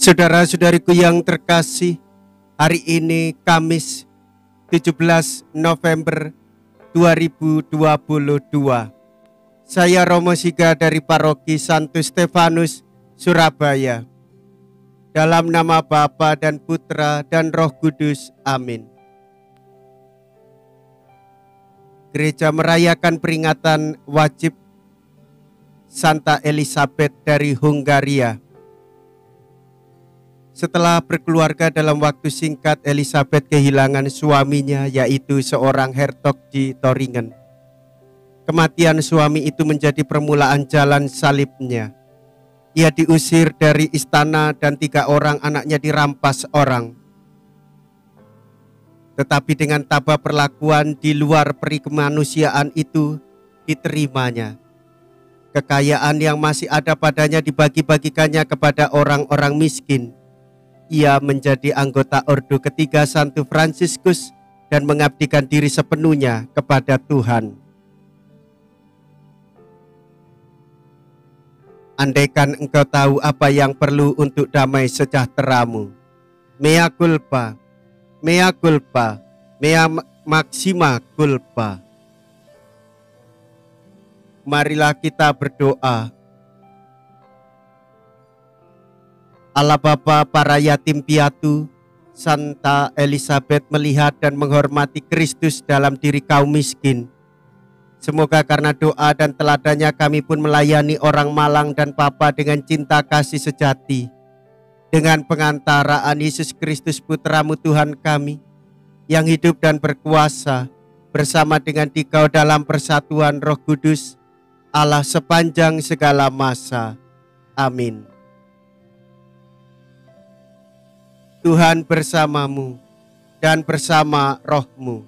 Saudara-saudariku yang terkasih, hari ini Kamis 17 November 2022. Saya Romo Siga dari Paroki Santo Stefanus, Surabaya. Dalam nama Bapa dan Putra dan Roh Kudus. Amin. Gereja merayakan peringatan wajib Santa Elizabeth dari Hungaria. Setelah berkeluarga dalam waktu singkat, Elizabeth kehilangan suaminya, yaitu seorang hertog di Thoringen. Kematian suami itu menjadi permulaan jalan salibnya. Ia diusir dari istana dan 3 orang anaknya dirampas orang. Tetapi dengan tabah perlakuan di luar peri kemanusiaan itu diterimanya. Kekayaan yang masih ada padanya dibagi-bagikannya kepada orang-orang miskin. Ia menjadi anggota Ordo Ketiga Santo Fransiskus dan mengabdikan diri sepenuhnya kepada Tuhan. Andaikan engkau tahu apa yang perlu untuk damai sejahteramu, mea culpa, mea culpa, mea maxima culpa. Marilah kita berdoa. Allah Bapa para yatim piatu, Santa Elizabeth melihat dan menghormati Kristus dalam diri kaum miskin. Semoga karena doa dan teladannya kami pun melayani orang malang dan papa dengan cinta kasih sejati. Dengan pengantaraan Yesus Kristus Putramu Tuhan kami, yang hidup dan berkuasa bersama dengan Dikau dalam persatuan Roh Kudus, Allah sepanjang segala masa. Amin. Tuhan bersamamu dan bersama rohmu.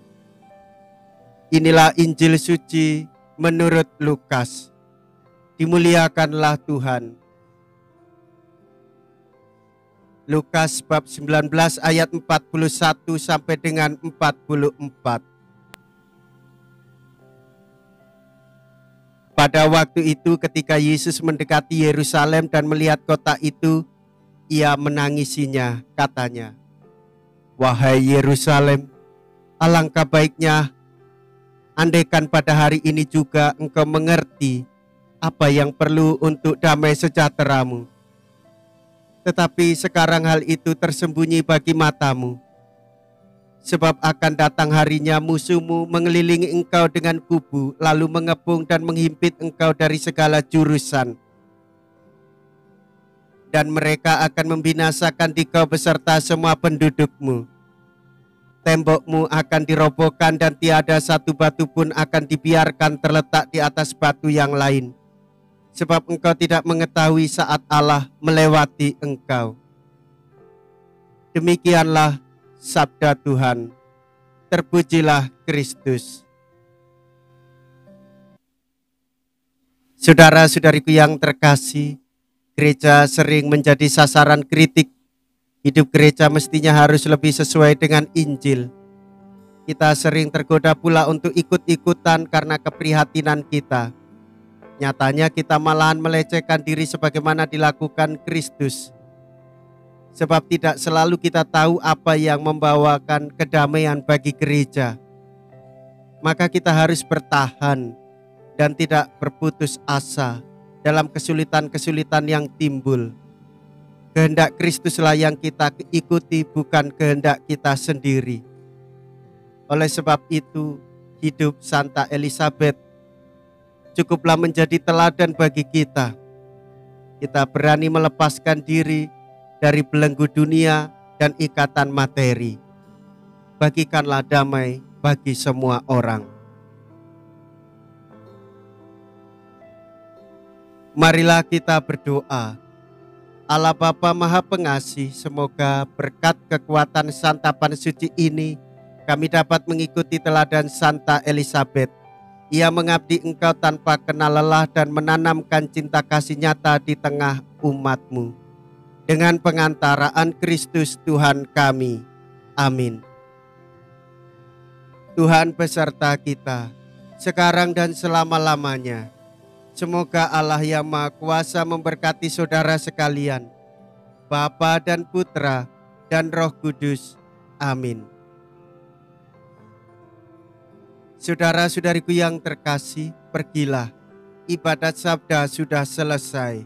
Inilah Injil suci menurut Lukas. Dimuliakanlah Tuhan. Lukas bab 19 ayat 41 sampai dengan 44. Pada waktu itu ketika Yesus mendekati Yerusalem dan melihat kota itu, ia menangisinya, katanya, "Wahai Yerusalem, alangkah baiknya andaikan pada hari ini juga engkau mengerti apa yang perlu untuk damai sejahteramu. Tetapi sekarang hal itu tersembunyi bagi matamu. Sebab akan datang harinya musuhmu mengelilingi engkau dengan kubu, lalu mengepung dan menghimpit engkau dari segala jurusan. Dan mereka akan membinasakan dikau beserta semua pendudukmu. Tembokmu akan dirobohkan dan tiada satu batu pun akan dibiarkan terletak di atas batu yang lain. Sebab engkau tidak mengetahui saat Allah melewati engkau." Demikianlah sabda Tuhan. Terpujilah Kristus. Saudara-saudariku yang terkasih, gereja sering menjadi sasaran kritik. Hidup gereja mestinya harus lebih sesuai dengan Injil. Kita sering tergoda pula untuk ikut-ikutan karena keprihatinan kita. Nyatanya kita malahan melecehkan diri sebagaimana dilakukan Kristus. Sebab tidak selalu kita tahu apa yang membawakan kedamaian bagi gereja. Maka kita harus bertahan dan tidak berputus asa dalam kesulitan-kesulitan yang timbul. Kehendak Kristuslah yang kita ikuti, bukan kehendak kita sendiri. Oleh sebab itu, hidup Santa Elizabeth cukuplah menjadi teladan bagi kita. Kita berani melepaskan diri dari belenggu dunia dan ikatan materi. Bagikanlah damai bagi semua orang. Marilah kita berdoa. Allah Bapa Maha Pengasih, semoga berkat kekuatan santapan suci ini kami dapat mengikuti teladan Santa Elizabeth. Ia mengabdi Engkau tanpa kenal lelah dan menanamkan cinta kasih nyata di tengah umat-Mu. Dengan pengantaraan Kristus Tuhan kami. Amin. Tuhan beserta kita, sekarang dan selama-lamanya. Semoga Allah yang Maha Kuasa memberkati saudara sekalian, Bapa dan Putra dan Roh Kudus. Amin. Saudara-saudariku yang terkasih, pergilah. Ibadat sabda sudah selesai.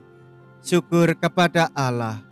Syukur kepada Allah.